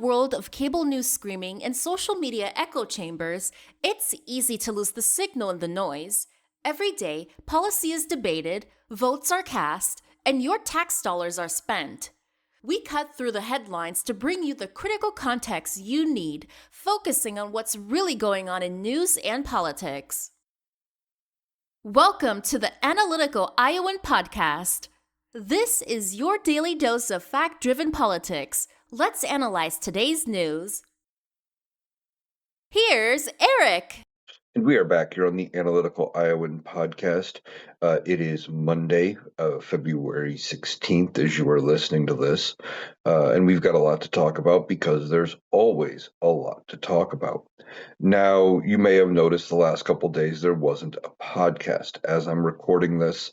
world of cable news screaming and social media echo chambers, it's easy to lose the signal in the noise. Every day, policy is debated, votes are cast, and your tax dollars are spent. We cut through the headlines to bring you the critical context you need, focusing on what's really going on in news and politics. Welcome to the Analytical Iowan Podcast. This is your daily dose of fact-driven politics. Let's analyze today's news. Here's Eric. And we are back here on the Analytical Iowan Podcast. It is Monday, February 16th, as you are listening to this. And we've got a lot to talk about because there's always a lot to talk about. Now, you may have noticed the last couple days there wasn't a podcast. As I'm recording this,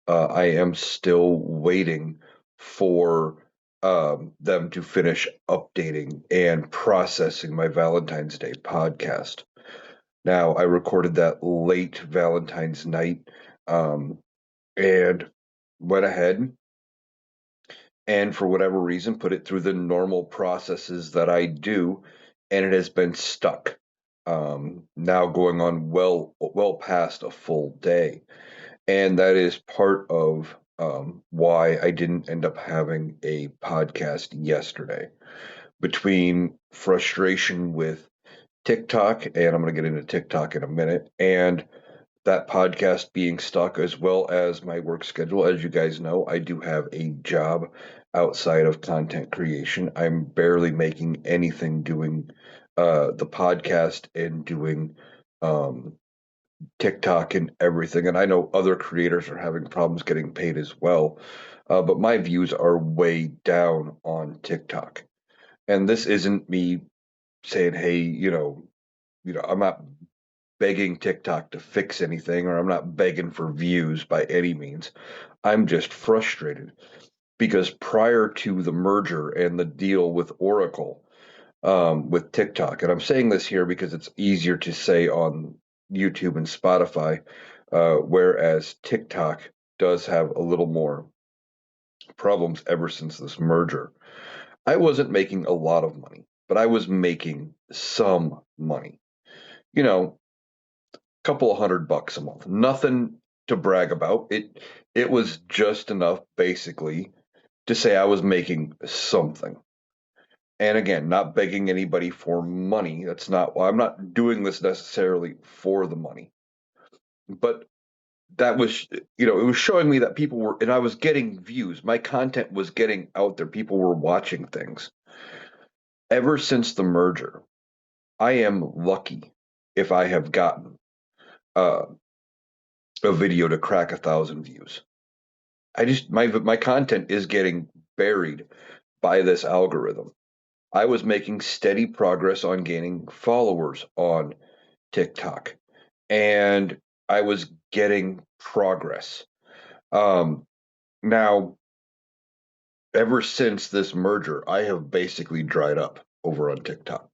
I am still waiting for them to finish updating and processing my Valentine's Day podcast. Now, I recorded that late Valentine's night, and went ahead and, for whatever reason, put it through the normal processes that I do, and it has been stuck. Now going on well past a full day, and that is part of why I didn't end up having a podcast yesterday. Between frustration with TikTok, and I'm going to get into TikTok in a minute, and that podcast being stuck, as well as my work schedule. As you guys know, I do have a job outside of content creation. I'm barely making anything doing the podcast and doing TikTok and everything. And I know other creators are having problems getting paid as well. But my views are way down on TikTok. And this isn't me saying, hey, I'm not begging TikTok to fix anything, or I'm not begging for views by any means. I'm just frustrated because prior to the merger and the deal with Oracle, with TikTok, and I'm saying this here because it's easier to say on YouTube and Spotify, whereas TikTok does have a little more problems ever since this merger. I wasn't making a lot of money, but I was making some money. You know, couple of $100 a month. Nothing to brag about. It was just enough basically to say I was making something. And again, not begging anybody for money. That's not why I'm not doing this necessarily for the money. But that was, it was showing me that people were, and I was getting views. My content was getting out there. People were watching things. Ever since the merger, I am lucky if I have gotten uh, a video to crack 1,000 views. My content is getting buried by this algorithm. I was making steady progress on gaining followers on TikTok, and I was getting progress. Now, ever since this merger, I have basically dried up over on TikTok.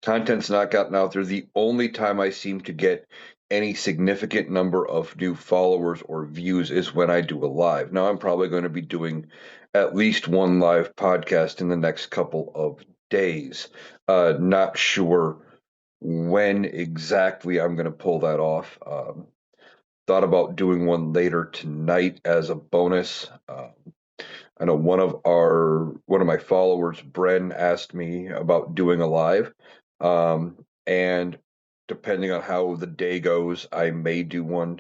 Content's not gotten out there. The only time I seem to get any significant number of new followers or views is when I do a live. Now, I'm probably going to be doing at least one live podcast in the next couple of days. Not sure when exactly I'm going to pull that off. Thought about doing one later tonight as a bonus. I know one of my followers, Bren, asked me about doing a live, and depending on how the day goes, I may do one,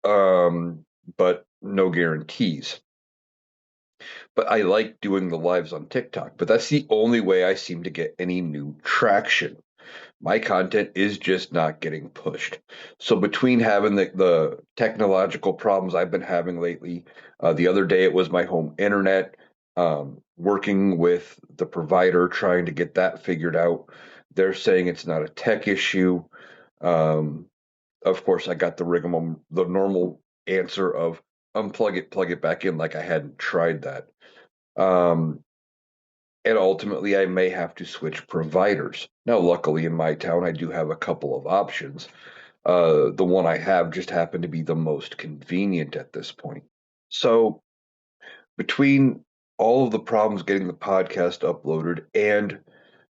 but no guarantees. But I like doing the lives on TikTok, but that's the only way I seem to get any new traction. My content is just not getting pushed. So between having the technological problems I've been having lately, the other day it was my home internet, working with the provider, trying to get that figured out. They're saying it's not a tech issue. Um, of course, I got the normal answer of unplug it, plug it back in, like I hadn't tried that. Um, and ultimately, I may have to switch providers. Now, luckily, in my town, I do have a couple of options. The one I have just happened to be the most convenient at this point. So, between all of the problems getting the podcast uploaded and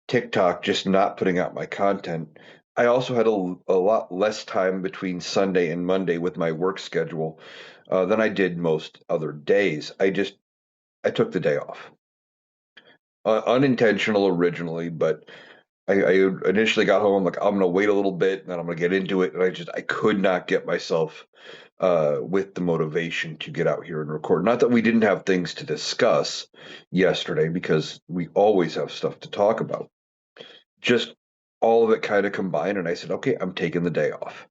TikTok just not putting out my content, I also had a lot less time between Sunday and Monday with my work schedule than I did most other days. I took the day off, unintentional originally, but I initially got home like I'm gonna wait a little bit and then I'm gonna get into it, and I could not get myself with the motivation to get out here and record. Not that we didn't have things to discuss yesterday, because we always have stuff to talk about. Just all of it kind of combined, and I said, okay, I'm taking the day off.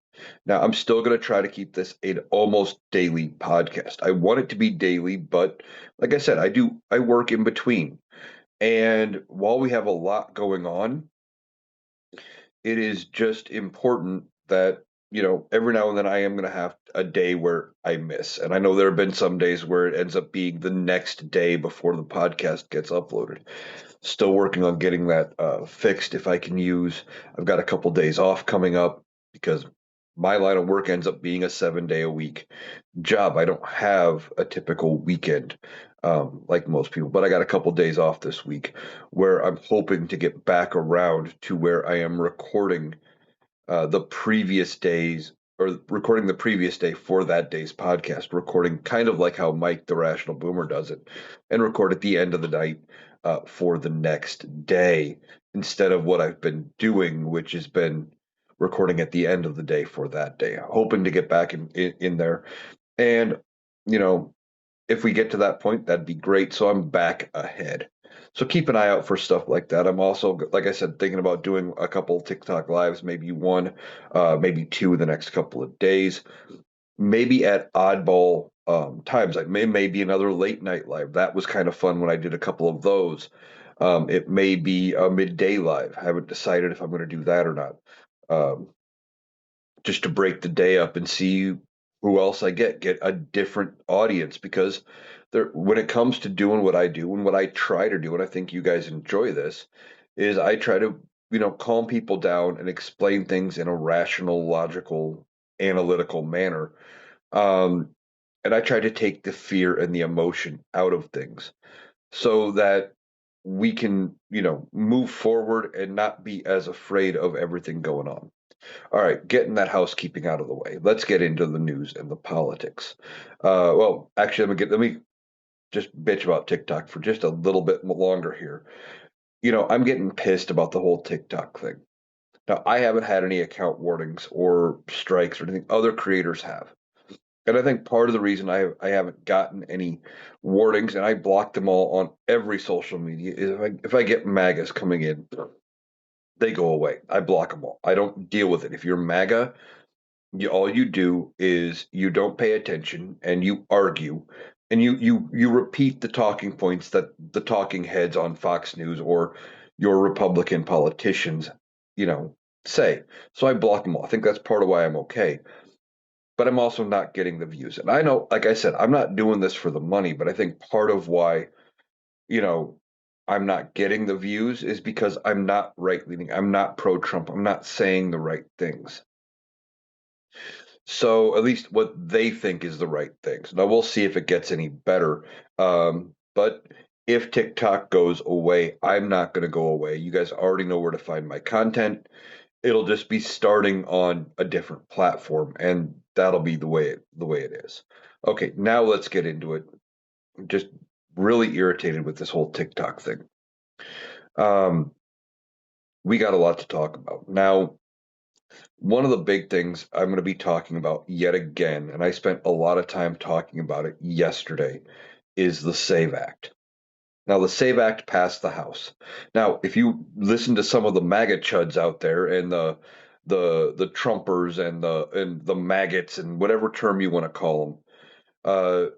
Now I'm still going to try to keep this an almost daily podcast. I want it to be daily, but like I said, I work in between. And while we have a lot going on, it is just important that, every now and then I am going to have a day where I miss. And I know there have been some days where it ends up being the next day before the podcast gets uploaded. Still working on getting that fixed if I can use. I've got a couple days off coming up because my line of work ends up being a 7 day a week job. I don't have a typical weekend like most people, but I got a couple days off this week where I'm hoping to get back around to where I am recording the previous days, or recording the previous day for that day's podcast, recording kind of like how Mike the Rational Boomer does it, and record at the end of the night for the next day, instead of what I've been doing, which has been recording at the end of the day for that day. Hoping to get back in there. And, you know, if we get to that point, that'd be great. So I'm back ahead. So keep an eye out for stuff like that. I'm also, like I said, thinking about doing a couple TikTok lives, maybe one, maybe two in the next couple of days, maybe at oddball times. Like maybe another late night live. That was kind of fun when I did a couple of those. It may be a midday live. I haven't decided if I'm going to do that or not. Um, just to break the day up and see who else I get a different audience, because there, when it comes to doing what I do and what I try to do, and I think you guys enjoy this, is I try to, calm people down and explain things in a rational, logical, analytical manner. Um, and I try to take the fear and the emotion out of things so that we can, move forward and not be as afraid of everything going on. All right, getting that housekeeping out of the way. Let's get into the news and the politics. Well, actually, let me just bitch about TikTok for just a little bit longer here. I'm getting pissed about the whole TikTok thing. Now, I haven't had any account warnings or strikes or anything. Other creators have. And I think part of the reason I haven't gotten any warnings, and I block them all on every social media, is if I get MAGAs coming in, they go away. I block them all. I don't deal with it. If you're MAGA, all you do is you don't pay attention and you argue, and you repeat the talking points that the talking heads on Fox News or your Republican politicians, you know, say. So I block them all. I think that's part of why I'm okay. But I'm also not getting the views. And I know, like I said, I'm not doing this for the money, but I think part of why, you know, I'm not getting the views is because I'm not right leaning. I'm not pro Trump. I'm not saying the right things. So at least what they think is the right things. Now we'll see if it gets any better. But if TikTok goes away, I'm not going to go away. You guys already know where to find my content. It'll just be starting on a different platform, and that'll be the way it is. Okay, now let's get into it. I'm just really irritated with this whole TikTok thing. Um, we got a lot to talk about now. One of the big things I'm going to be talking about yet again, and I spent a lot of time talking about it yesterday, is the SAVE Act. Now, the SAVE Act passed the House. Now, if you listen to some of the MAGA chuds out there, and the Trumpers and the maggots and whatever term you want to call them,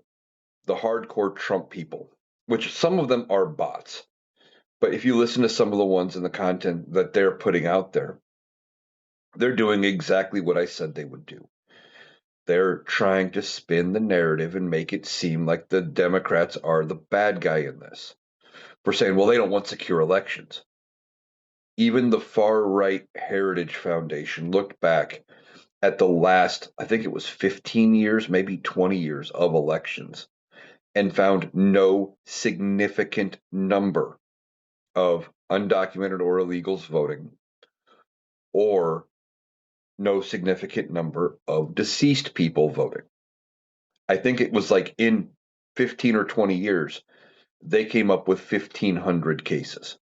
the hardcore Trump people, which some of them are bots, but if you listen to some of the ones in the content that they're putting out there, they're doing exactly what I said they would do. They're trying to spin the narrative and make it seem like the Democrats are the bad guy in this. We're saying, well, they don't want secure elections. Even the far right Heritage Foundation looked back at the last, I think it was 15 years, maybe 20 years of elections, and found no significant number of undocumented or illegals voting, or no significant number of deceased people voting. I think it was like in 15 or 20 years, they came up with 1,500 cases.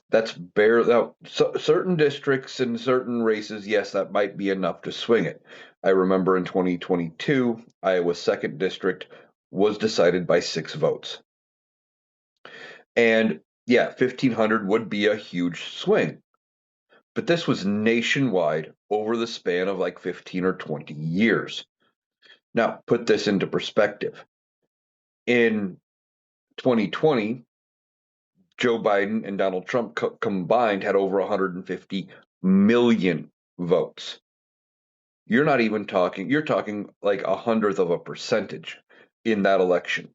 That's bare. Now, certain districts and certain races, yes, that might be enough to swing it. I remember in 2022, Iowa's second district was decided by 6 votes. And yeah, 1,500 would be a huge swing. But this was nationwide over the span of like 15 or 20 years. Now, put this into perspective. In 2020, Joe Biden and Donald Trump combined had over 150 million votes. You're not even talking, you're talking like 100th of a percentage in that election.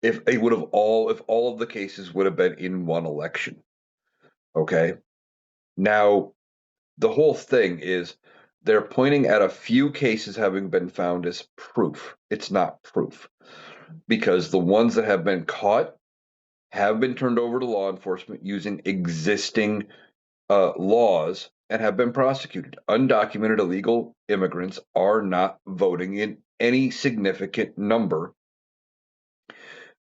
If they would have if all of the cases would have been in one election. Okay. Now, the whole thing is they're pointing at a few cases having been found as proof. It's not proof because the ones that have been caught have been turned over to law enforcement using existing laws and have been prosecuted. Undocumented illegal immigrants are not voting in any significant number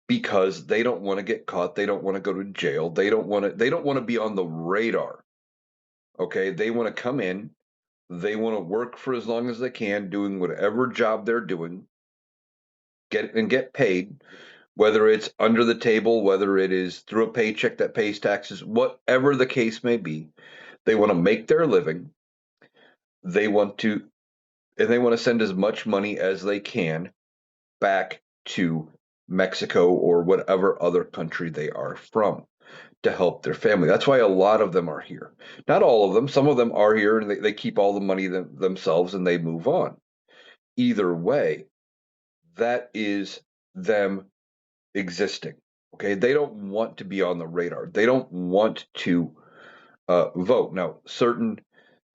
because they don't want to get caught. They don't want to go to jail. They don't want to. They don't want to be on the radar. Okay, they want to come in. They want to work for as long as they can, doing whatever job they're doing, get paid, whether it's under the table, whether it is through a paycheck that pays taxes, whatever the case may be. They want to make their living. They want to and they want to send as much money as they can back to Mexico or whatever other country they are from to help their family. That's why a lot of them are here. Not all of them. Some of them are here and they keep all the money themselves and they move on. Either way, that is them existing. Okay. They don't want to be on the radar. They don't want to vote. Now, certain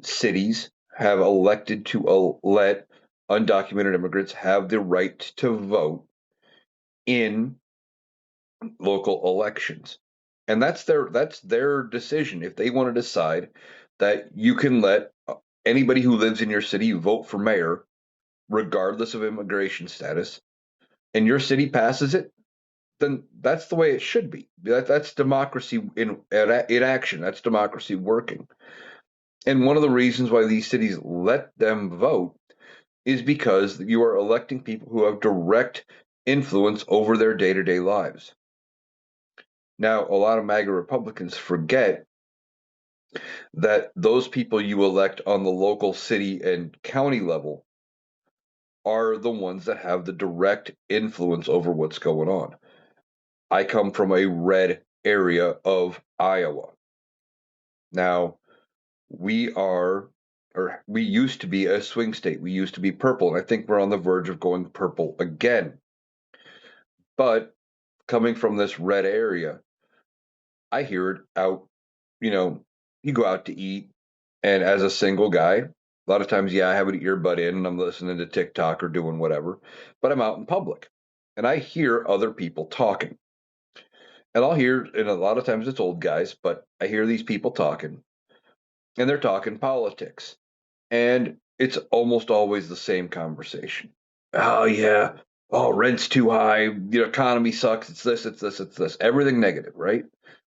cities have elected to let undocumented immigrants have the right to vote in local elections. And that's their decision. If they want to decide that you can let anybody who lives in your city vote for mayor regardless of immigration status and your city passes it, then that's the way it should be. That's democracy in action. That's democracy working. And one of the reasons why these cities let them vote is because you are electing people who have direct influence over their day-to-day lives. Now, a lot of MAGA Republicans forget that those people you elect on the local city and county level are the ones that have the direct influence over what's going on. I come from a red area of Iowa. Now, we used to be a swing state. We used to be purple, and I think we're on the verge of going purple again. But coming from this red area, I hear it out, you go out to eat, and as a single guy, a lot of times, yeah, I have an earbud in and I'm listening to TikTok or doing whatever, but I'm out in public and I hear other people talking. And I'll hear, and a lot of times it's old guys, but I hear these people talking and they're talking politics. And it's almost always the same conversation. Oh, yeah. Oh, rent's too high. The economy sucks. It's this, it's this, it's this. Everything negative, right?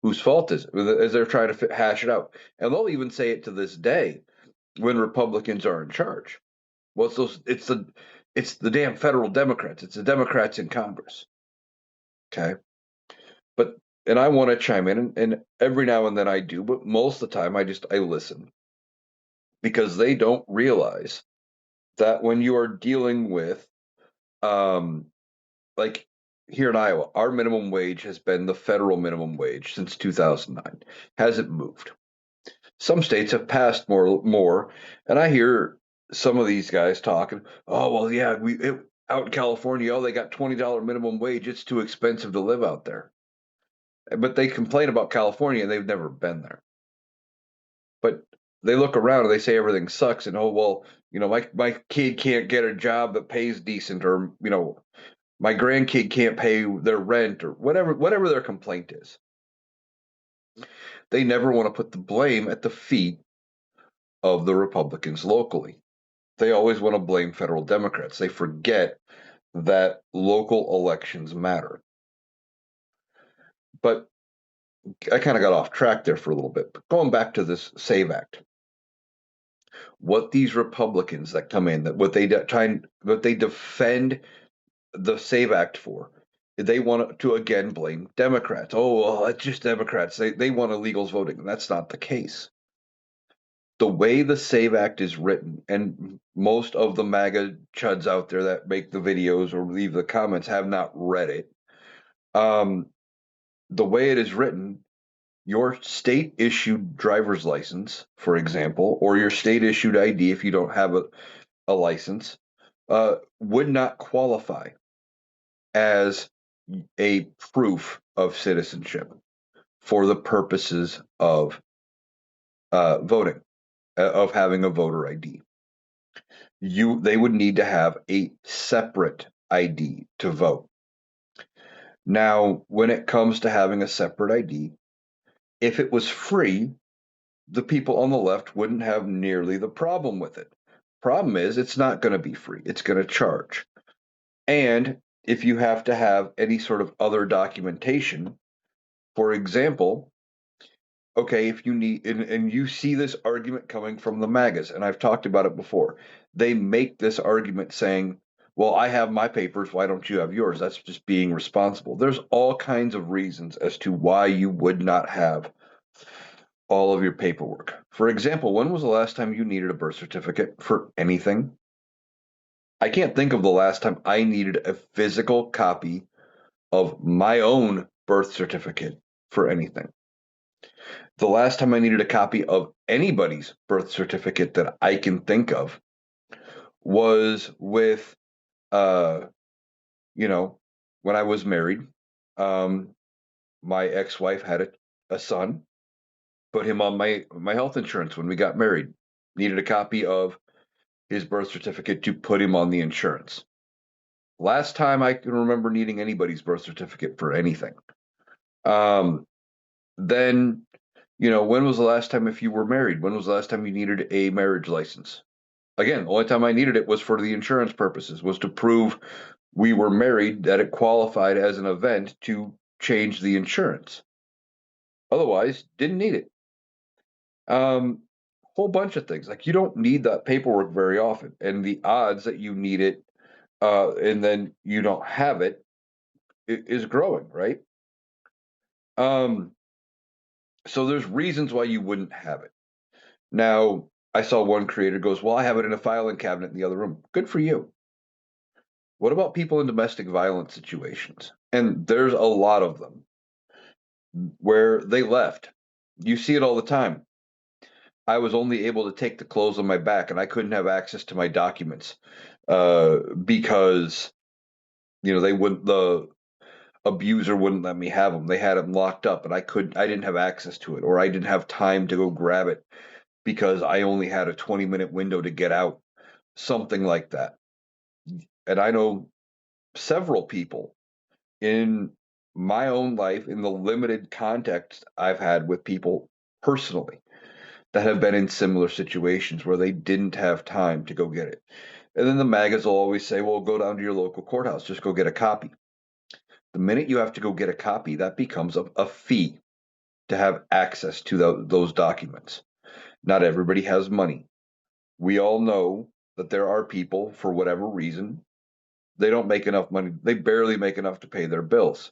Whose fault is it? As they're trying to hash it out. And they'll even say it to this day when Republicans are in charge. Well, it's the damn federal Democrats. It's the Democrats in Congress. Okay. But, and I want to chime in, and every now and then I do, but most of the time I listen because they don't realize that when you are dealing with, um, like here in Iowa, our minimum wage has been the federal minimum wage since 2009. Hasn't moved. Some states have passed more, and I hear some of these guys talking. Oh well, yeah, out in California, oh they got $20 minimum wage. It's too expensive to live out there. But they complain about California, and they've never been there. But they look around and they say everything sucks, and oh well, my kid can't get a job that pays decent, or My grandkid can't pay their rent or whatever their complaint is. They never want to put the blame at the feet of the Republicans locally. They always want to blame federal Democrats. They forget that local elections matter. But I kind of got off track there for a little bit. But going back to this SAVE Act, what these Republicans that come in, that what they defend the SAVE Act for, they want to again blame Democrats. Oh, well, it's just Democrats. They want illegals voting. That's not the case. The way the SAVE Act is written, and most of the MAGA chuds out there that make the videos or leave the comments have not read it. The way it is written, your state issued driver's license, for example, or your state issued ID if you don't have a license, would not qualify as a proof of citizenship for the purposes of voting, of having a voter ID. They would need to have a separate ID to vote. Now, when it comes to having a separate ID, if it was free, the people on the left wouldn't have nearly the problem with it. Problem is, it's not going to be free. It's going to charge. And if you have to have any sort of other documentation, for example, okay, if you need, and you see this argument coming from the MAGAs, and I've talked about it before, they make this argument saying, well, I have my papers, why don't you have yours? That's just being responsible. There's all kinds of reasons as to why you would not have all of your paperwork. For example, when was the last time you needed a birth certificate for anything? I can't think of the last time I needed a physical copy of my own birth certificate for anything. The last time I needed a copy of anybody's birth certificate that I can think of was with, uh, you know, when I was married. Um, my ex-wife had a son, put him on my health insurance when we got married. Needed a copy of his birth certificate to put him on the insurance. Last time I can remember needing anybody's birth certificate for anything. Um, then, when was the last time, if you were married, when was the last time you needed a marriage license? Again, the only time I needed it was for the insurance purposes, was to prove we were married, that it qualified as an event to change the insurance. Otherwise, didn't need it. Whole bunch of things. Like, you don't need that paperwork very often, and the odds that you need it, and then you don't have it, is growing, right? Um, so there's reasons why you wouldn't have it. Now, I saw one creator goes, well, I have it in a filing cabinet in the other room. Good for you. What about people in domestic violence situations? And there's a lot of them where they left. You see it all the time. I was only able to take the clothes on my back, and I couldn't have access to my documents because they wouldn't. The abuser wouldn't let me have them. They had them locked up, and I didn't have access to it, or I didn't have time to go grab it because I only had a 20-minute window to get out. Something like that. And I know several people in my own life, in the limited context I've had with people personally, that have been in similar situations where they didn't have time to go get it. And then the MAGAs will always say, well, go down to your local courthouse, just go get a copy. The minute you have to go get a copy, that becomes a fee to have access to those documents. Not everybody has money. We all know that there are people, for whatever reason, they don't make enough money. They barely make enough to pay their bills.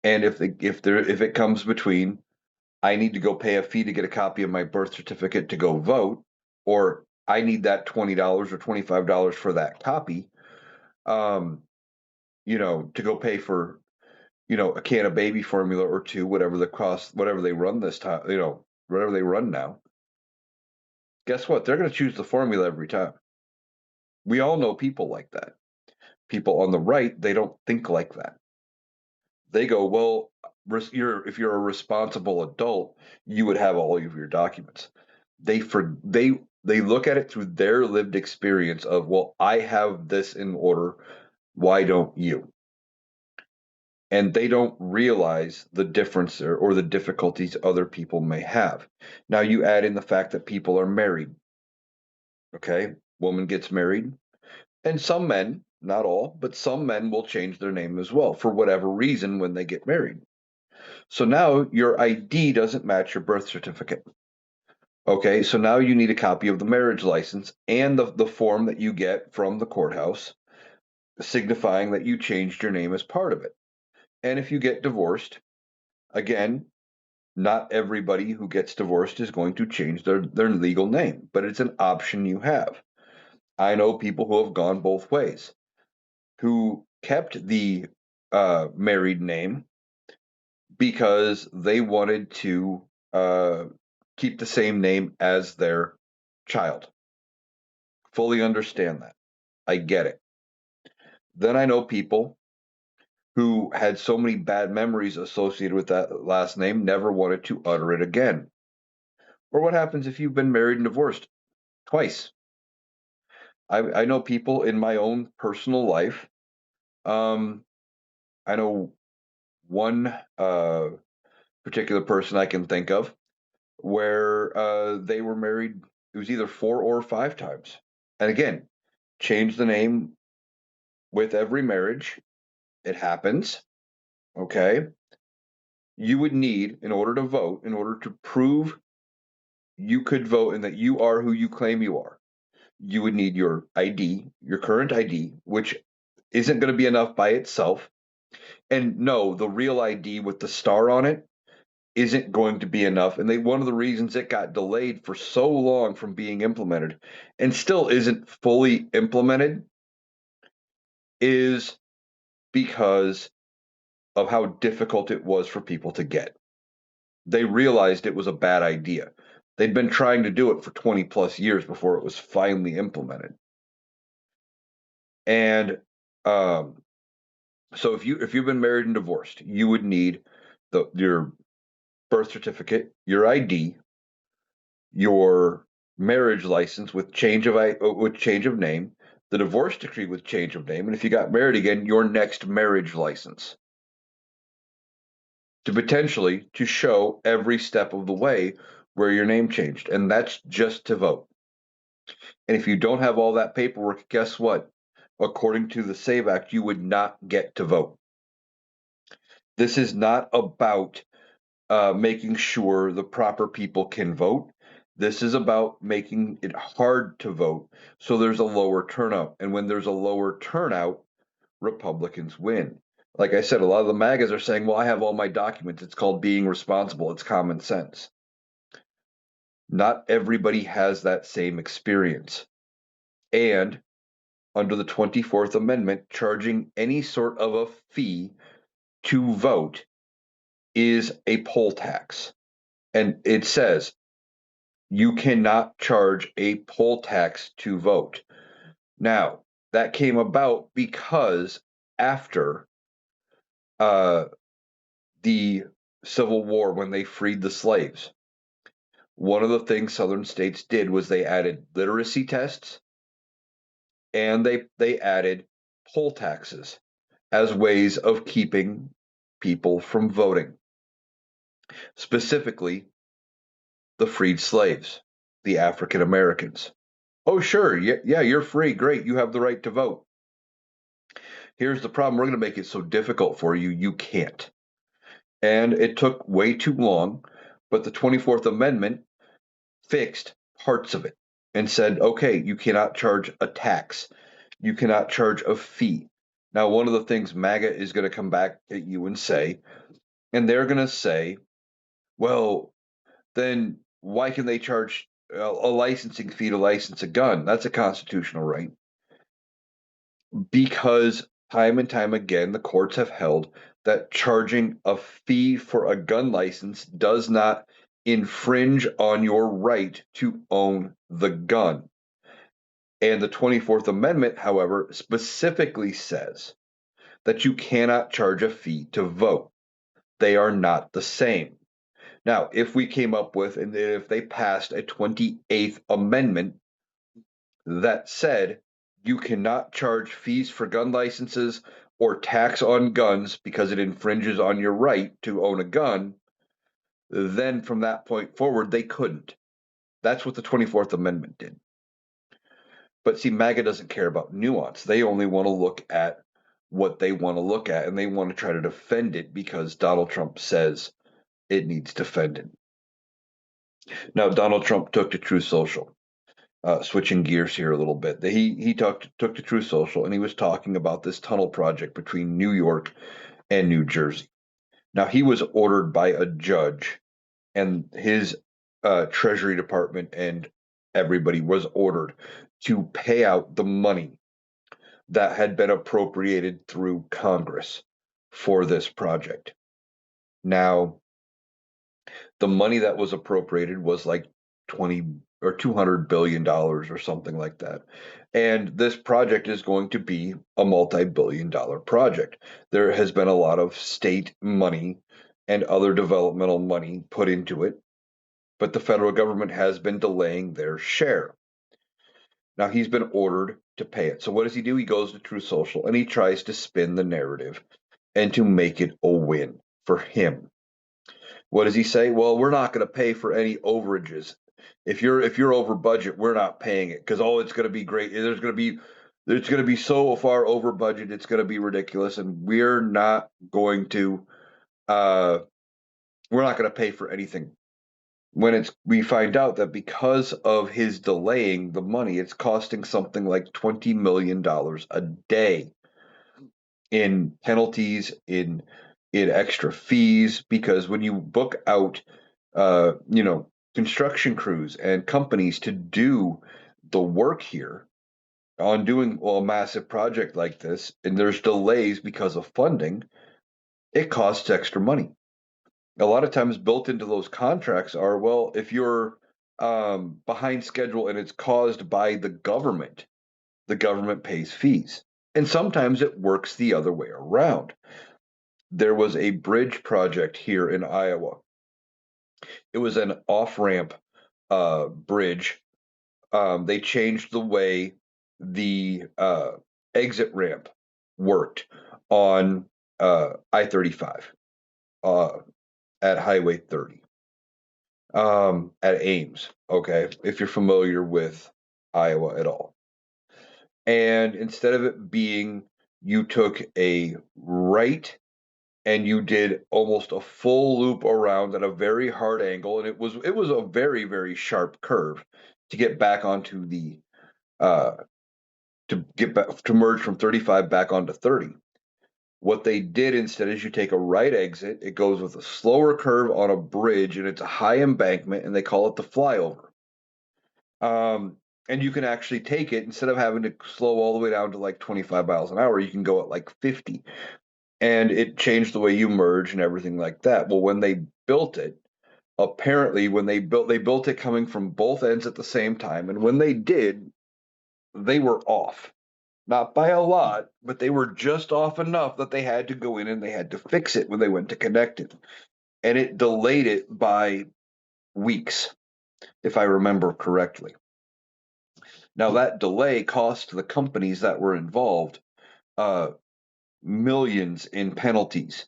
And if it comes between, I need to go pay a fee to get a copy of my birth certificate to go vote, or I need that $20 or $25 for that copy, to go pay for, a can of baby formula or two, whatever the cost, whatever they run this time, whatever they run now. Guess what? They're going to choose the formula every time. We all know people like that. People on the right, they don't think like that. They go, well, if you're a responsible adult, you would have all of your documents. They look at it through their lived experience of, well, I have this in order. Why don't you? And they don't realize the difference or the difficulties other people may have. Now you add in the fact that people are married. Okay, woman gets married, and some men, not all, but some men will change their name as well for whatever reason when they get married. So now your ID doesn't match your birth certificate. Okay, so now you need a copy of the marriage license and the form that you get from the courthouse signifying that you changed your name as part of it. And if you get divorced, again, not everybody who gets divorced is going to change their legal name, but it's an option you have. I know people who have gone both ways, who kept the married name because they wanted to keep the same name as their child. Fully understand that. I get it. Then I know people who had so many bad memories associated with that last name never wanted to utter it again. Or what happens if you've been married and divorced twice? I know people in my own personal life. Um, I know one particular person I can think of where they were married. It was either 4 or 5 times, and again, change the name with every marriage. It happens. Okay, you would need in order to vote, in order to prove you could vote and that you are who you claim you are. You would need your ID, your current ID, which isn't going to be enough by itself. And no, the real ID with the star on it isn't going to be enough. And one of the reasons it got delayed for so long from being implemented and still isn't fully implemented is because of how difficult it was for people to get. They realized it was a bad idea. They'd been trying to do it for 20 plus years before it was finally implemented. And um, so if you've been married and divorced, you would need your birth certificate, your ID, your marriage license with change of name, the divorce decree with change of name, and if you got married again, your next marriage license to potentially to show every step of the way where your name changed, and that's just to vote. And if you don't have all that paperwork, guess what? According to the SAVE Act, you would not get to vote. This is not about making sure the proper people can vote. This is about making it hard to vote so there's a lower turnout. And when there's a lower turnout, Republicans win. Like I said, a lot of the MAGAs are saying, well, I have all my documents. It's called being responsible. It's common sense. Not everybody has that same experience. And under the 24th Amendment, charging any sort of a fee to vote is a poll tax. And it says you cannot charge a poll tax to vote. Now, that came about because after the Civil War, when they freed the slaves, one of the things Southern states did was they added literacy tests and they added poll taxes as ways of keeping people from voting, specifically the freed slaves, the African Americans. Oh, sure, yeah, you're free. Great, you have the right to vote. Here's the problem: we're going to make it so difficult for you, you can't. And it took way too long, but the 24th Amendment fixed parts of it and said, okay, you cannot charge a tax, you cannot charge a fee. Now, one of the things MAGA is going to come back at you and say, and they're going to say, well, then why can they charge a licensing fee to license a gun? That's a constitutional right. Because time and time again, the courts have held that charging a fee for a gun license does not infringe on your right to own the gun. And the 24th Amendment, however, specifically says that you cannot charge a fee to vote. They are not the same. Now, if we came up with, and if they passed a 28th Amendment that said you cannot charge fees for gun licenses or tax on guns because it infringes on your right to own a gun, then from that point forward, they couldn't. That's what the 24th Amendment did. But see, MAGA doesn't care about nuance. They only want to look at what they want to look at, and they want to try to defend it because Donald Trump says it needs defended. Now, Donald Trump took to Truth Social. Switching gears here a little bit, he took to Truth Social, and he was talking about this tunnel project between New York and New Jersey. Now, he was ordered by a judge, and his Treasury Department and everybody was ordered to pay out the money that had been appropriated through Congress for this project. Now, the money that was appropriated was like 20 or $200 billion or something like that. And this project is going to be a multi-billion dollar project. There has been a lot of state money and other developmental money put into it, but the federal government has been delaying their share. Now he's been ordered to pay it. So what does he do? He goes to Truth Social and he tries to spin the narrative and to make it a win for him. What does he say? Well, we're not going to pay for any overages. If you're over budget, we're not paying it because it's going to be great. There's going to be so far over budget, it's going to be ridiculous, and uh, we're not going to pay for anything. When we find out that because of his delaying the money, it's costing something like $20 million a day in penalties, in extra fees, because when you book out, construction crews and companies to do the work here on doing a massive project like this, and there's delays because of funding, it costs extra money. A lot of times built into those contracts are, well, if you're behind schedule and it's caused by the government pays fees. And sometimes it works the other way around. There was a bridge project here in Iowa. It was an off ramp bridge. They changed the way the exit ramp worked on I-35 at Highway 30 at Ames. Okay, if you're familiar with Iowa at all. And instead of it being you took a right and you did almost a full loop around at a very hard angle, and it was a very, very sharp curve to get back onto the to get back to merge from 35 back onto 30. What they did instead is you take a right exit, it goes with a slower curve on a bridge, and it's a high embankment, and they call it the flyover. And you can actually take it instead of having to slow all the way down to like 25 miles an hour, you can go at like 50. And it changed the way you merge and everything like that. Well, when they built it, apparently when they built it coming from both ends at the same time, and when they did, they were off. Not by a lot, but they were just off enough that they had to go in and they had to fix it when they went to connect it. And it delayed it by weeks, if I remember correctly. Now, that delay cost the companies that were involved millions in penalties,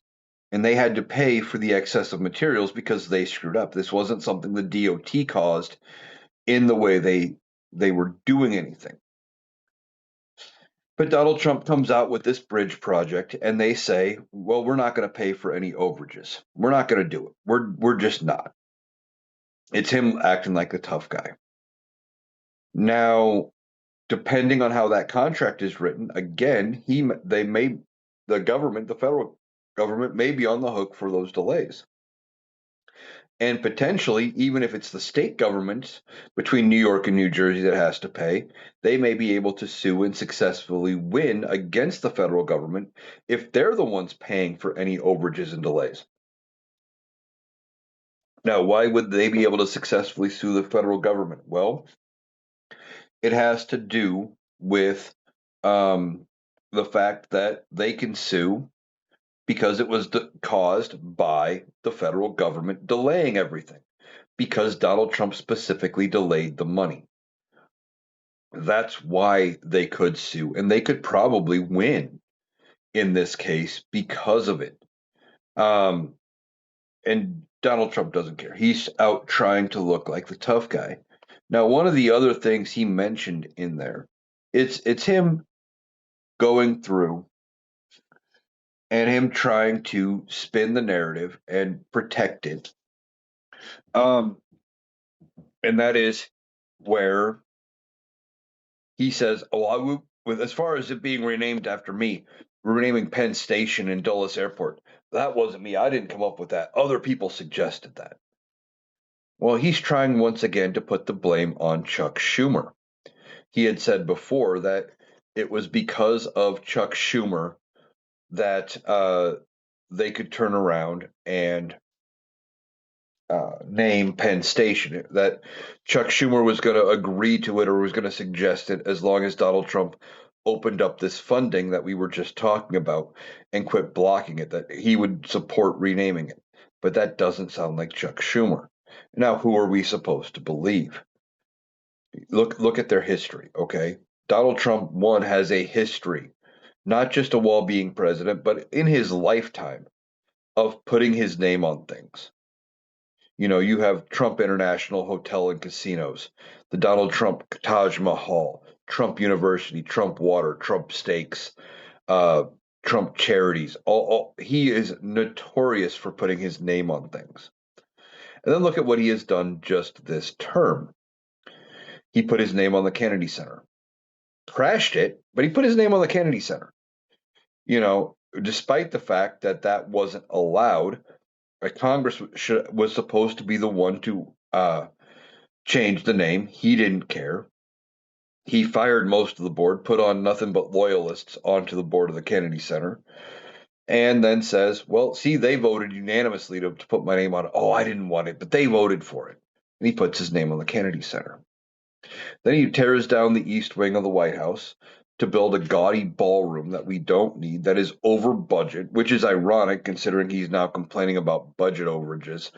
and they had to pay for the excess of materials because they screwed up. This wasn't something the DOT caused in the way they were doing anything. But Donald Trump comes out with this bridge project, and they say, "Well, we're not going to pay for any overages. We're not going to do it. We're just not." It's him acting like a tough guy. Now, depending on how that contract is written, again, the federal government may be on the hook for those delays. And potentially, even if it's the state government between New York and New Jersey that has to pay, they may be able to sue and successfully win against the federal government if they're the ones paying for any overages and delays. Now, why would they be able to successfully sue the federal government? Well, it has to do with the fact that they can sue because it was caused by the federal government delaying everything, because Donald Trump specifically delayed the money. That's why they could sue, and they could probably win in this case because of it. Um, and Donald Trump doesn't care. He's out trying to look like the tough guy. Now, one of the other things he mentioned in there, it's him going through and him trying to spin the narrative and protect it. Um, and that is where he says, "Oh, with as far as it being renamed after me, renaming Penn Station and Dulles Airport, that wasn't me. I didn't come up with that. Other people suggested that." Well, he's trying once again to put the blame on Chuck Schumer. He had said before that it was because of Chuck Schumer that they could turn around and name Penn Station. That Chuck Schumer was going to agree to it or was going to suggest it as long as Donald Trump opened up this funding that we were just talking about and quit blocking it, that he would support renaming it. But that doesn't sound like Chuck Schumer. Now, who are we supposed to believe? Look at their history, okay? Donald Trump, one, has a history, not just a while being president, but in his lifetime of putting his name on things. You know, you have Trump International Hotel and Casinos, the Donald Trump Taj Mahal, Trump University, Trump Water, Trump Steaks, uh, Trump Charities. He is notorious for putting his name on things. And then look at what he has done just this term. He put his name on the Kennedy Center, crashed it, but he put his name on the Kennedy Center. You know, despite the fact that that wasn't allowed, Congress was supposed to be the one to change the name. He didn't care. He fired most of the board, put on nothing but loyalists onto the board of the Kennedy Center, and then says, "Well, see, they voted unanimously to put my name on it. Oh, I didn't want it, but they voted for it." And he puts his name on the Kennedy Center. Then he tears down the east wing of the White House to build a gaudy ballroom that we don't need, that is over budget, which is ironic considering he's now complaining about budget overages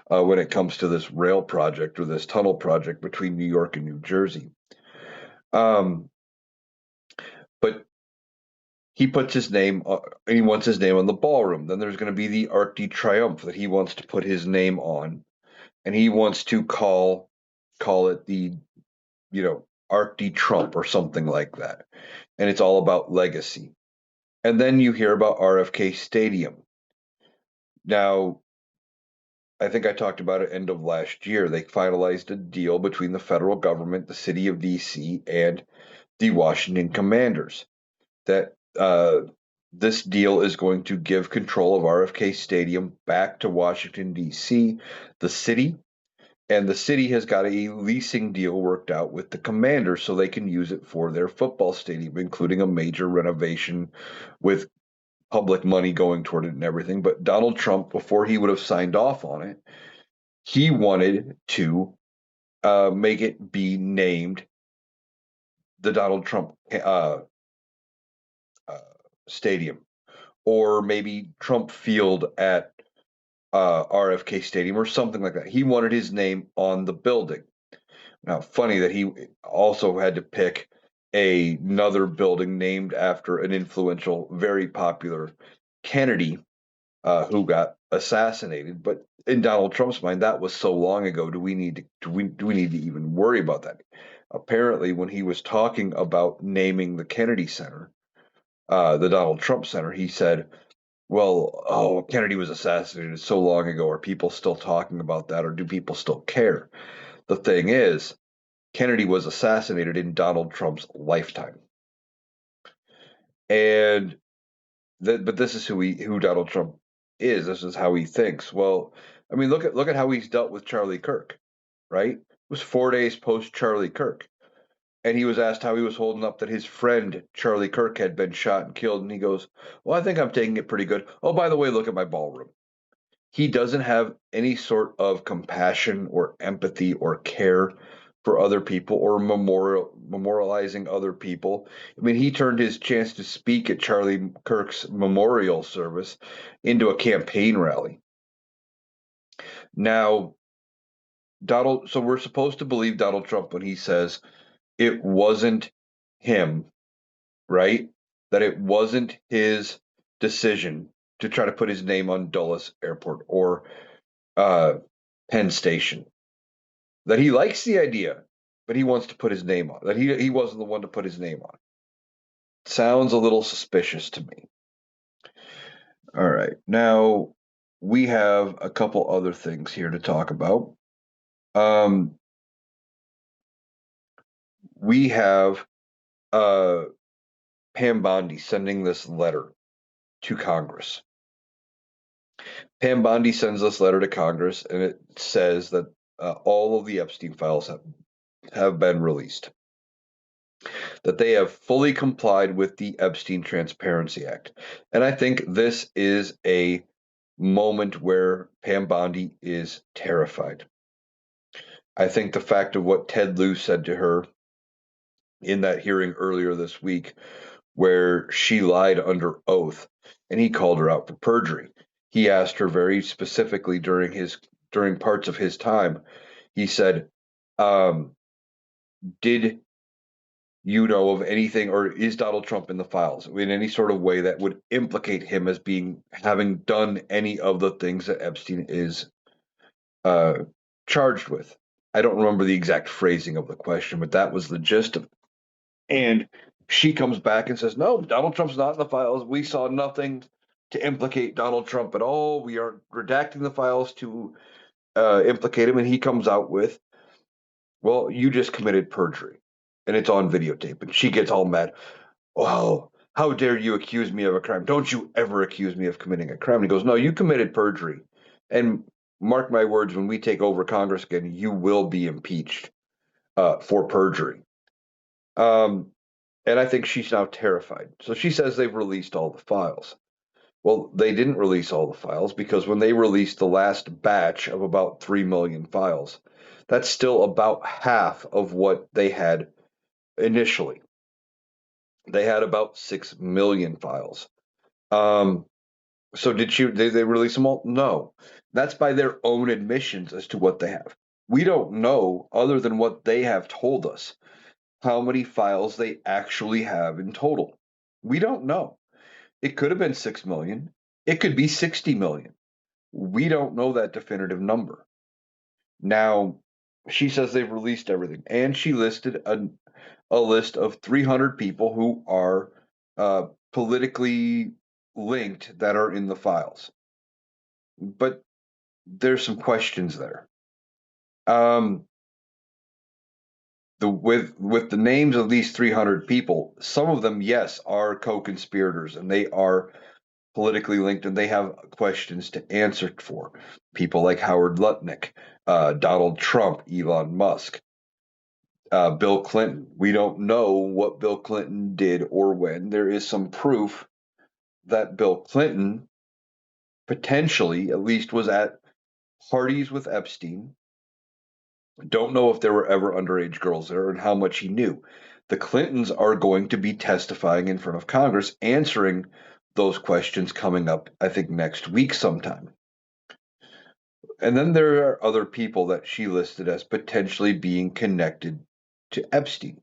when it comes to this rail project or this tunnel project between New York and New Jersey. Um, but he puts his name and he wants his name on the ballroom. Then there's going to be the Arc de Triomphe that he wants to put his name on, and he wants to call it the Arc de Trump or something like that. And it's all about legacy. And then you hear about RFK Stadium. Now, I think I talked about it end of last year. They finalized a deal between the federal government, the city of DC, and the Washington Commanders that this deal is going to give control of RFK Stadium back to Washington, D.C., the city. And the city has got a leasing deal worked out with the Commanders so they can use it for their football stadium, including a major renovation with public money going toward it and everything. But Donald Trump, before he would have signed off on it, he wanted to make it be named the Donald Trump uh, Stadium, or maybe Trump Field at RFK Stadium, or something like that. He wanted his name on the building. Now, funny that he also had to pick another building named after an influential, very popular Kennedy who got assassinated. But in Donald Trump's mind, that was so long ago. Do we need to even worry about that? Apparently, when he was talking about naming the Kennedy Center, the Donald Trump Center, he said, "Well, oh, Kennedy was assassinated so long ago. Are people still talking about that, or do people still care?" The thing is, Kennedy was assassinated in Donald Trump's lifetime, and but this is who Donald Trump is. This is how he thinks. Well, I mean, look at how he's dealt with Charlie Kirk, right? It was 4 days post Charlie Kirk, and he was asked how he was holding up that his friend Charlie Kirk had been shot and killed, and he goes, "Well, I think I'm taking it pretty good. Oh, by the way, look at my ballroom." He doesn't have any sort of compassion or empathy or care for other people or memorializing other people. I mean, he turned his chance to speak at Charlie Kirk's memorial service into a campaign rally. Now, so we're supposed to believe Donald Trump when he says it wasn't him, right? That it wasn't his decision to try to put his name on Dulles Airport or uh, Penn Station. That he likes the idea, but he wants to put his name on. That he wasn't the one to put his name on. Sounds a little suspicious to me. All right, now we have a couple other things here to talk about. Um, we have Pam Bondi sending this letter to Congress. Pam Bondi sends this letter to Congress, and it says that all of the Epstein files have been released, that they have fully complied with the Epstein Transparency Act. And I think this is a moment where Pam Bondi is terrified. I think the fact of what Ted Lieu said to her in that hearing earlier this week, where she lied under oath and he called her out for perjury. He asked her very specifically during parts of his time. He said, "Did you know of anything, or is Donald Trump in the files in any sort of way that would implicate him as having done any of the things that Epstein is charged with?" I don't remember the exact phrasing of the question, but that was the gist of it. And she comes back and says, "No, Donald Trump's not in the files. We saw nothing to implicate Donald Trump at all. We are redacting the files to implicate him." And he comes out with, "Well, you just committed perjury, and it's on videotape." And she gets all mad. "Oh, how dare you accuse me of a crime? Don't you ever accuse me of committing a crime." And he goes, "No, you committed perjury. And mark my words, when we take over Congress again, you will be impeached for perjury." Um, and I think she's now terrified. So she says they've released all the files. Well, they didn't release all the files, because when they released the last batch of about 3 million files, that's still about half of what they had initially. They had about 6 million files. So did they release them all? No. That's by their own admissions as to what they have. We don't know, other than what they have told us, how many files they actually have in total. We don't know. It could have been 6 million. It could be 60 million. We don't know that definitive number. Now, she says they've released everything, and she listed a list of 300 people who are politically linked that are in the files. But there's some questions there. With the names of these 300 people, some of them, yes, are co-conspirators, and they are politically linked, and they have questions to answer for. People like Howard Lutnick, Donald Trump, Elon Musk, Bill Clinton. We don't know what Bill Clinton did or when. There is some proof that Bill Clinton potentially, at least, was at parties with Epstein. Don't know if there were ever underage girls there and how much he knew. The Clintons are going to be testifying in front of Congress, answering those questions coming up, I think, next week sometime. And then there are other people that she listed as potentially being connected to Epstein.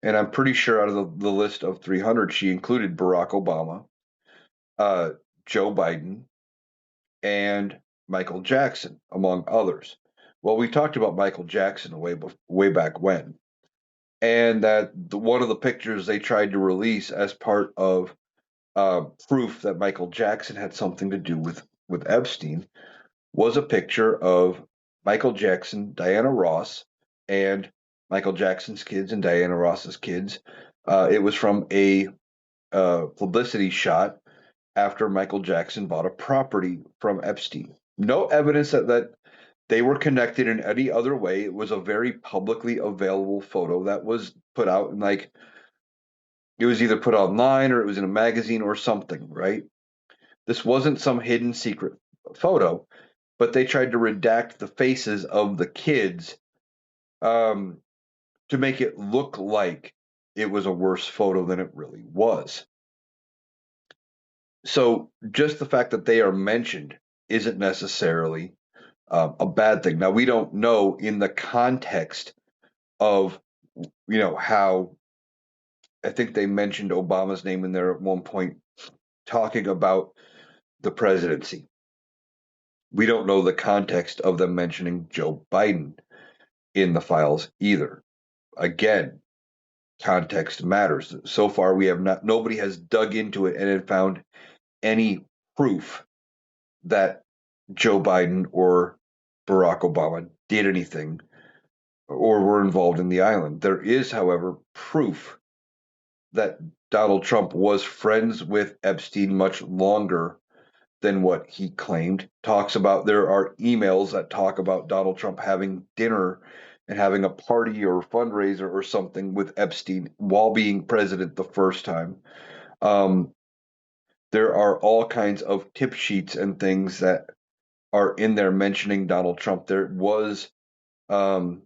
And I'm pretty sure out of the list of 300, she included Barack Obama, Joe Biden, and Michael Jackson, among others. Well, we talked about Michael Jackson way back when, and that one of the pictures they tried to release as part of proof that Michael Jackson had something to do with Epstein was a picture of Michael Jackson, Diana Ross, and Michael Jackson's kids and Diana Ross's kids. It was from a publicity shot after Michael Jackson bought a property from Epstein. No evidence that they were connected in any other way. It was a very publicly available photo that was put out, and like it was either put online or it was in a magazine or something, right? This wasn't some hidden secret photo, but they tried to redact the faces of the kids to make it look like it was a worse photo than it really was. So just the fact that they are mentioned isn't necessarily a bad thing. Now, we don't know in the context of how I think they mentioned Obama's name in there at one point, talking about the presidency. We don't know the context of them mentioning Joe Biden in the files either. Again, context matters. So far, nobody has dug into it and had found any proof that Joe Biden or Barack Obama did anything or were involved in the island. There is, however, proof that Donald Trump was friends with Epstein much longer than what he claimed. There are emails that talk about Donald Trump having dinner and having a party or fundraiser or something with Epstein while being president the first time. Um, there are all kinds of tip sheets and things that are in there mentioning Donald Trump. There was um,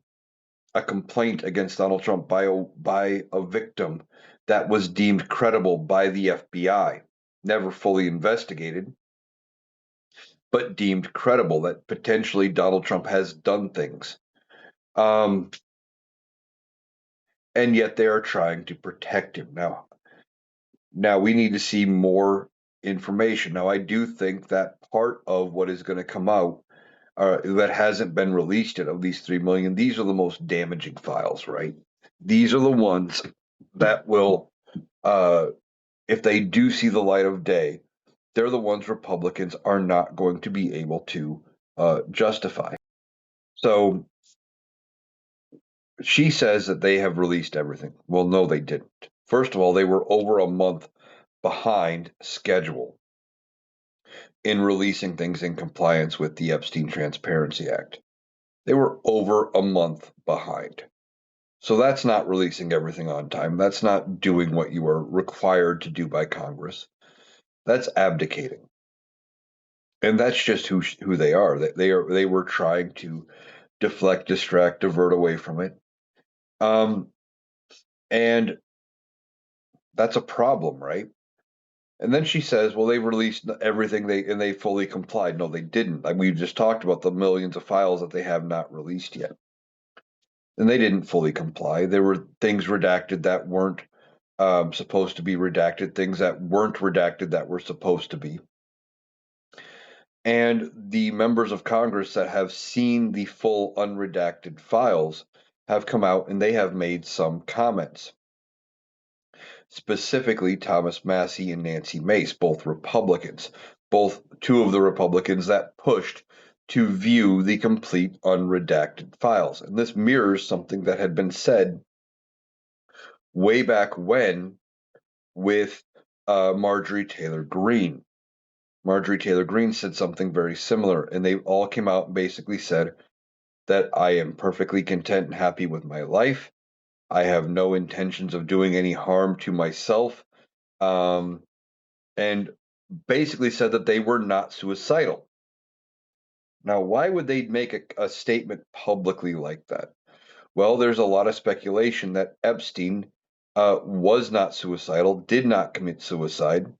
a complaint against Donald Trump by a victim that was deemed credible by the FBI, never fully investigated, but deemed credible that potentially Donald Trump has done things. Um, and yet they are trying to protect him. Now we need to see more information. Now, I do think that part of what is going to come out that hasn't been released at least 3 million, these are the most damaging files, right? These are the ones that will, uh, if they do see the light of day, they're the ones Republicans are not going to be able to justify. So she says that they have released everything. Well, no, they didn't. First of all, they were over a month behind schedule in releasing things in compliance with the Epstein Transparency Act. They were over a month behind. So that's not releasing everything on time. That's not doing what you are required to do by Congress. That's abdicating. And that's just who they are. They were trying to deflect, distract, divert away from it. And that's a problem, right? And then she says, "Well, they released everything they fully complied." No, they didn't. Like we just talked about the millions of files that they have not released yet, and they didn't fully comply. There were things redacted that weren't supposed to be redacted, things that weren't redacted that were supposed to be. And the members of Congress that have seen the full unredacted files have come out and they have made some comments. Specifically, Thomas Massie and Nancy Mace, both Republicans, both two of the Republicans that pushed to view the complete unredacted files. And this mirrors something that had been said way back when with Marjorie Taylor Greene. Marjorie Taylor Greene said something very similar, and they all came out and basically said that I am perfectly content and happy with my life. I have no intentions of doing any harm to myself, and basically said that they were not suicidal. Now, why would they make a statement publicly like that? Well, there's a lot of speculation that Epstein was not suicidal, did not commit suicide,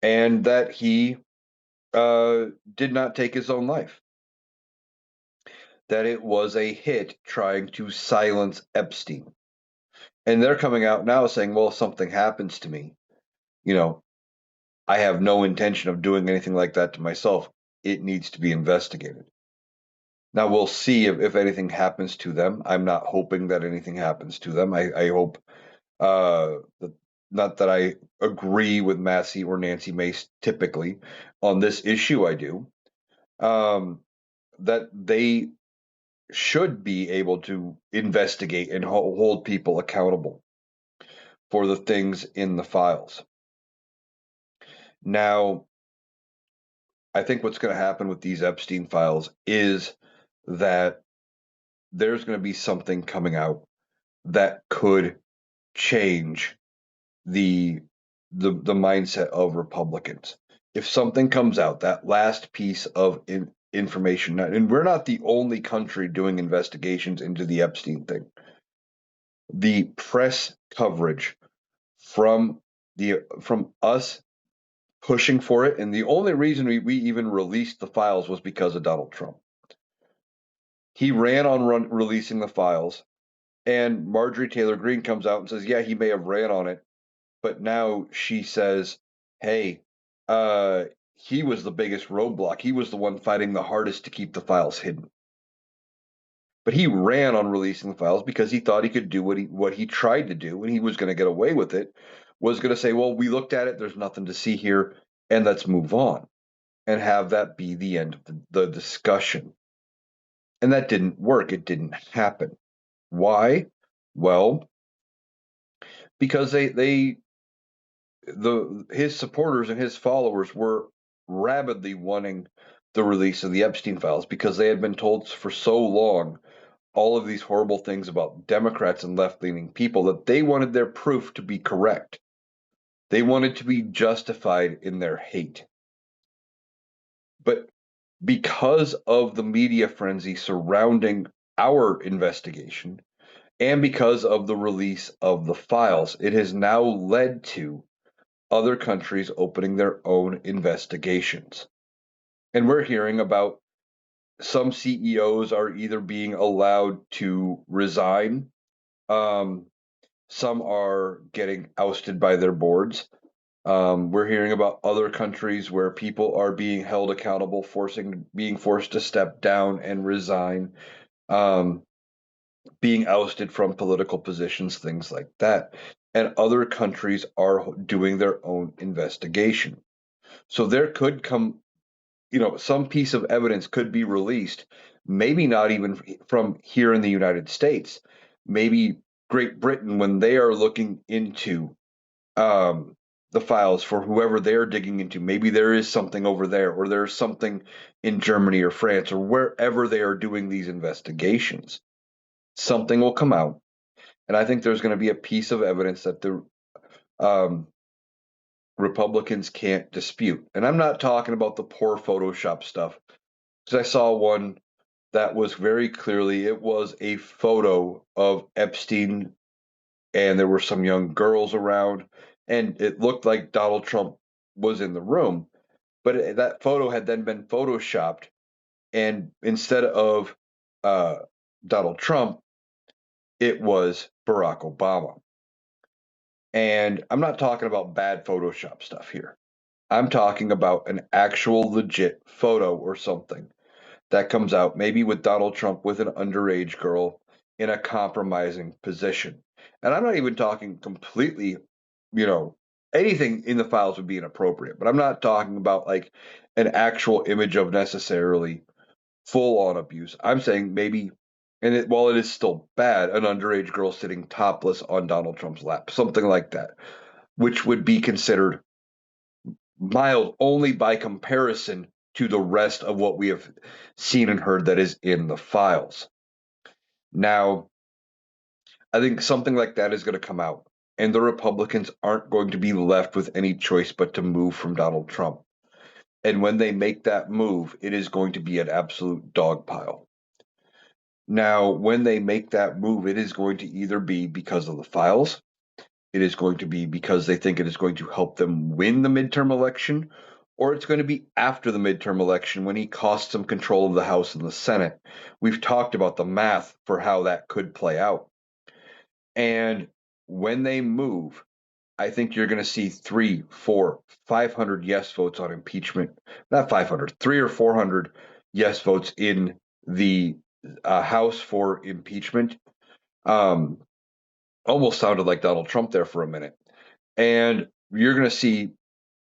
and that he did not take his own life. That it was a hit trying to silence Epstein. And they're coming out now saying, well, if something happens to me, you know, I have no intention of doing anything like that to myself. It needs to be investigated. Now we'll see if anything happens to them. I'm not hoping that anything happens to them. I hope that not that I agree with Massie or Nancy Mace typically on this issue. I do that they should be able to investigate and hold people accountable for the things in the files. Now, I think what's going to happen with these Epstein files is that there's going to be something coming out that could change the mindset of Republicans. If something comes out, that last piece of information, and we're not the only country doing investigations into the Epstein thing. The press coverage from us pushing for it, and the only reason we even released the files was because of Donald Trump. He ran on releasing the files, And Marjorie Taylor Greene comes out and says, yeah, he may have ran on it, but now she says, hey, uh, he was the biggest roadblock. He was the one fighting the hardest to keep the files hidden. But he ran on releasing the files because he thought he could do what he tried to do, and he was going to get away with it. Was going to say, well, we looked at it. There's nothing to see here, and let's move on, and have that be the end of the discussion. And that didn't work. It didn't happen. Why? Well, because his supporters and his followers were rabidly wanting the release of the Epstein files because they had been told for so long all of these horrible things about Democrats and left-leaning people that they wanted their proof to be correct. They wanted to be justified in their hate. But because of the media frenzy surrounding our investigation and because of the release of the files, it has now led to other countries opening their own investigations. And we're hearing about some CEOs are either being allowed to resign, some are getting ousted by their boards. We're hearing about other countries where people are being held accountable, being forced to step down and resign, um, being ousted from political positions, things like that. And other countries are doing their own investigation. So there could come, some piece of evidence could be released, maybe not even from here in the United States, maybe Great Britain, when they are looking into um, the files for whoever they're digging into. Maybe there is something over there, or there's something in Germany or France, or wherever they are doing these investigations. Something will come out, and I think there's going to be a piece of evidence that the um, Republicans can't dispute. And I'm not talking about the poor Photoshop stuff, because I saw one that was very clearly it was a photo of Epstein, and there were some young girls around, and it looked like Donald Trump was in the room. But that photo had then been photoshopped, and instead of uh, Donald Trump, it was Barack Obama. And I'm not talking about bad Photoshop stuff here. I'm talking about an actual legit photo or something that comes out, maybe with Donald Trump with an underage girl in a compromising position. And I'm not even talking completely, you know, anything in the files would be inappropriate, but I'm not talking about like an actual image of necessarily full on abuse. I'm saying maybe, while it is still bad, an underage girl sitting topless on Donald Trump's lap, something like that, which would be considered mild only by comparison to the rest of what we have seen and heard that is in the files. Now, I think something like that is going to come out, and the Republicans aren't going to be left with any choice but to move from Donald Trump. And when they make that move, it is going to be an absolute dog pile. Now, when they make that move, it is going to either be because of the files, it is going to be because they think it is going to help them win the midterm election, or it's going to be after the midterm election when he costs them control of the House and the Senate. We've talked about the math for how that could play out. And when they move, I think you're going to see 3, 4, 500 yes votes on impeachment. Not 500, 3 or 400 yes votes in the House for impeachment. Um, Almost sounded like Donald Trump there for a minute. And you're going to see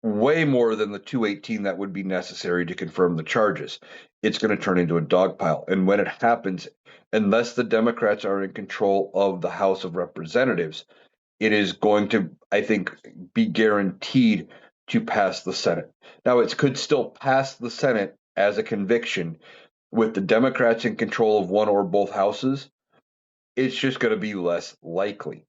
way more than the 218 that would be necessary to confirm the charges. It's going to turn into a dog pile. And when it happens, unless the Democrats are in control of the House of Representatives, it is going to, I think, be guaranteed to pass the Senate. Now, it could still pass the Senate as a conviction with the Democrats in control of one or both houses. It's just going to be less likely.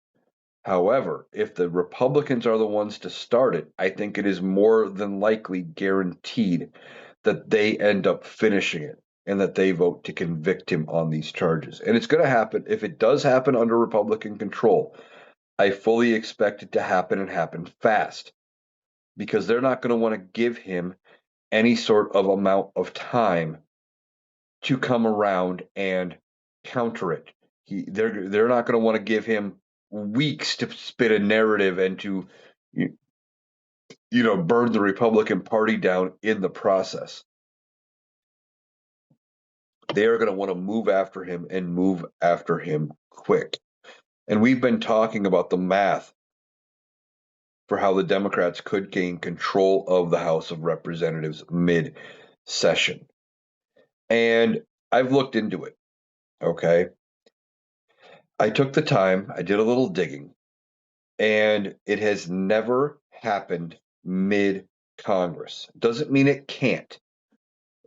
However, if the Republicans are the ones to start it, I think it is more than likely guaranteed that they end up finishing it and that they vote to convict him on these charges. And it's going to happen. If it does happen under Republican control, I fully expect it to happen and happen fast because they're not going to want to give him any sort of amount of time to come around and counter it They're not going to want to give him weeks to spit a narrative and to burn the Republican Party down in the process. They are going to want to move after him and move after him quick. And we've been talking about the math for how the Democrats could gain control of the House of Representatives mid session. And I've looked into it. Okay. I took the time, I did a little digging, and it has never happened mid Congress. Doesn't mean it can't,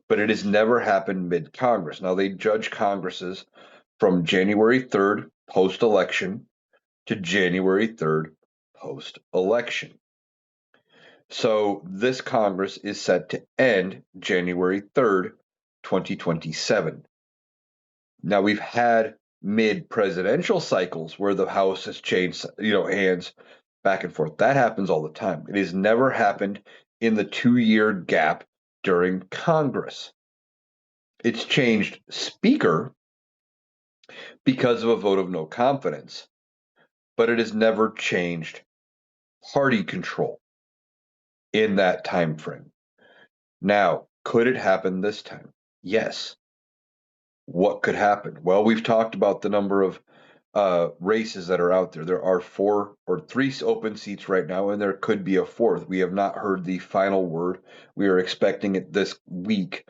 but it has never happened mid Congress. Now, they judge Congresses from January 3rd post election to January 3rd post election. So this Congress is set to end January 3rd, 2027. Now, we've had mid presidential cycles where the House has changed, hands back and forth. That happens all the time. It has never happened in the 2-year gap during Congress. It's changed Speaker because of a vote of no confidence, but it has never changed party control in that time frame. Now, could it happen this time? Yes. What could happen? Well, we've talked about the number of races that are out there. There are 4 or 3 open seats right now, and there could be a 4th. We have not heard the final word. We are expecting it this week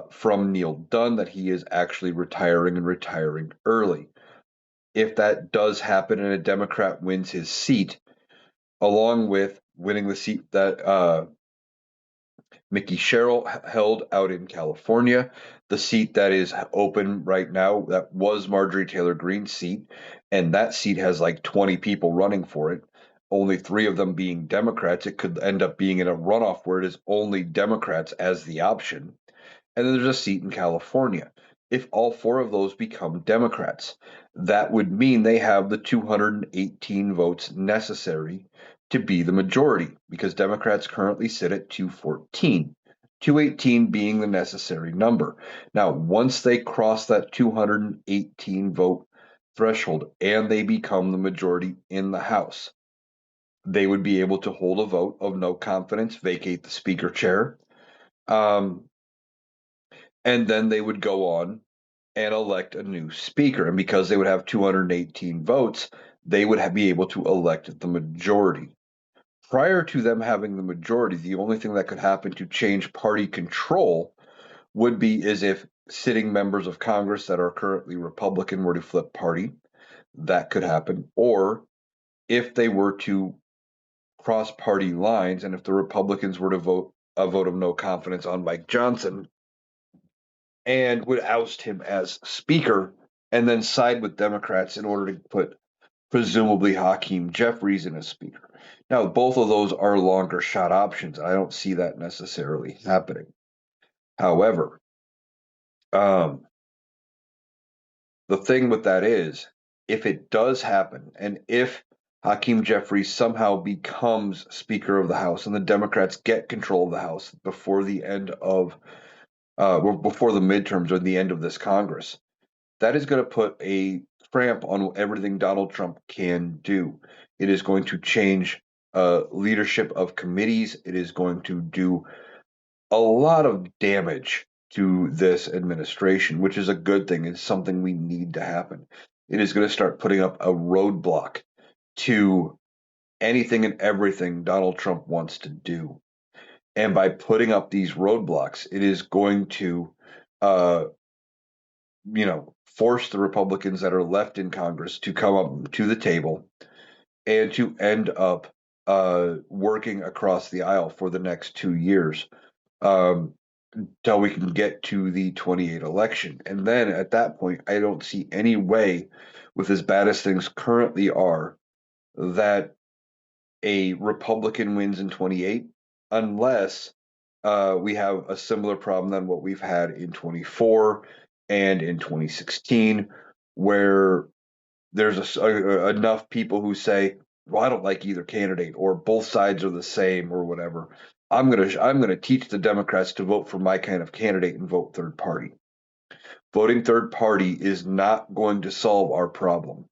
from Neil Dunn that he is actually retiring and retiring early. If that does happen and a Democrat wins his seat, along with winning the seat that Mickey Sherrill held out in California, the seat that is open right now, that was Marjorie Taylor Greene's seat, and that seat has like 20 people running for it, only 3 of them being Democrats. It could end up being in a runoff where it is only Democrats as the option. And then there's a seat in California. If all 4 of those become Democrats, that would mean they have the 218 votes necessary to be the majority, because Democrats currently sit at 214, 218 being the necessary number. Now, once they cross that 218 vote threshold and they become the majority in the House, they would be able to hold a vote of no confidence, vacate the Speaker chair, and then they would go on and elect a new Speaker. And because they would have 218 votes, they would be able to elect the majority. Prior to them having the majority, the only thing that could happen to change party control would be as if sitting members of Congress that are currently Republican were to flip party. That could happen. Or if they were to cross party lines, and if the Republicans were to vote a vote of no confidence on Mike Johnson and would oust him as Speaker and then side with Democrats in order to put presumably Hakeem Jeffries in as Speaker. Now, both of those are longer shot options. I don't see that necessarily happening. However, the thing with that is, if it does happen, and if Hakeem Jeffries somehow becomes Speaker of the House and the Democrats get control of the House before the end of before the midterms or the end of this Congress, that is going to put a cramp on everything Donald Trump can do. It is going to change leadership of committees. It is going to do a lot of damage to this administration, which is a good thing. It's something we need to happen. It is going to start putting up a roadblock to anything and everything Donald Trump wants to do. And by putting up these roadblocks, it is going to, uh, force the Republicans that are left in Congress to come up to the table and to end up working across the aisle for the next 2 years till we can get to the 28 election. And then at that point, I don't see any way, with as bad as things currently are, that a Republican wins in 28 unless we have a similar problem than what we've had in 24 and in 2016, where there's enough people who say, "Well, I don't like either candidate," or "both sides are the same," or whatever. I'm gonna teach the Democrats to vote for my kind of candidate and vote third party. Voting third party is not going to solve our problem.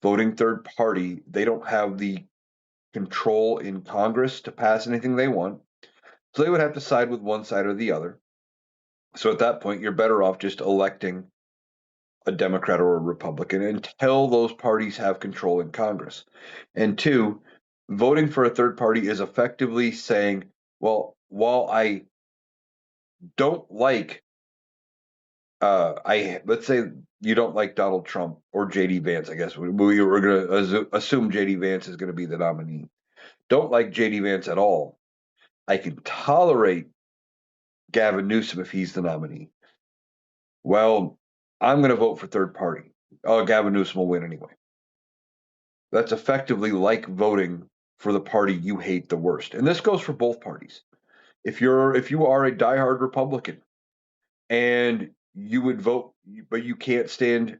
Voting third party, they don't have the control in Congress to pass anything they want. So they would have to side with one side or the other. So at that point, you're better off just electing a Democrat or a Republican until those parties have control in Congress. And two, voting for a third party is effectively saying, well, while I don't like, let's say you don't like Donald Trump or JD Vance. I guess we were going to assume JD Vance is going to be the nominee. Don't like JD Vance at all. I can tolerate Gavin Newsom if he's the nominee. Well, I'm going to vote for third party. Oh, Gavin Newsom will win anyway. That's effectively like voting for the party you hate the worst. And this goes for both parties. If you are a diehard Republican and you would vote, but you can't stand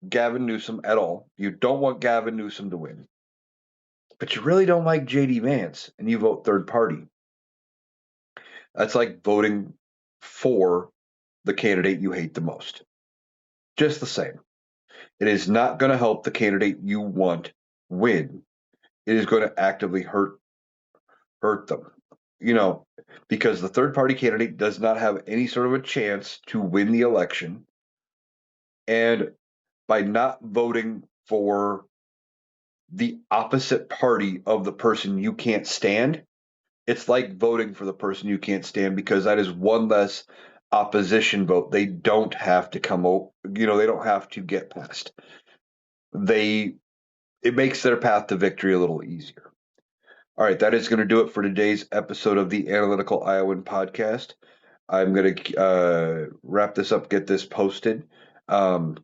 Gavin Newsom at all, you don't want Gavin Newsom to win, but you really don't like JD Vance and you vote third party. That's like voting for the candidate you hate the most. Just the same. It is not going to help the candidate you want win. It is going to actively hurt them. Because the third party candidate does not have any sort of a chance to win the election. And by not voting for the opposite party of the person you can't stand, it's like voting for the person you can't stand, because that is one less opposition vote. They don't have to they don't have to get past. It makes their path to victory a little easier. All right, that is going to do it for today's episode of the Analytical Iowan podcast. I'm going to wrap this up, get this posted. I want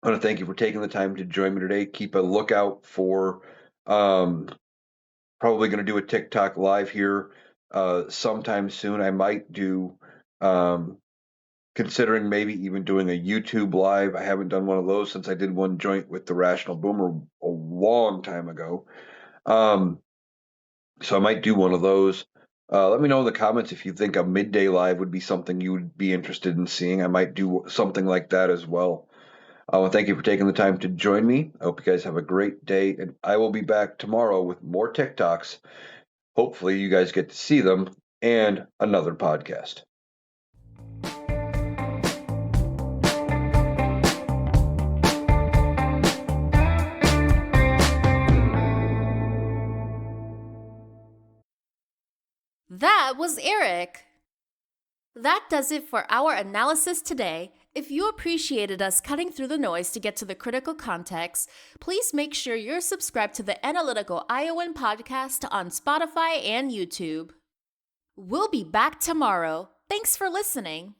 to thank you for taking the time to join me today. Keep a lookout for probably going to do a TikTok live here sometime soon. I might do, considering maybe even doing a YouTube live. I haven't done one of those since I did one joint with the Rational Boomer a long time ago. So I might do one of those. Let me know in the comments if you think a midday live would be something you would be interested in seeing. I might do something like that as well. Thank you for taking the time to join me. I hope you guys have a great day, and I will be back tomorrow with more TikToks. Hopefully you guys get to see them, and another podcast. That was Eric. That does it for our analysis today. If you appreciated us cutting through the noise to get to the critical context, please make sure you're subscribed to the Analytical Iowan podcast on Spotify and YouTube. We'll be back tomorrow. Thanks for listening.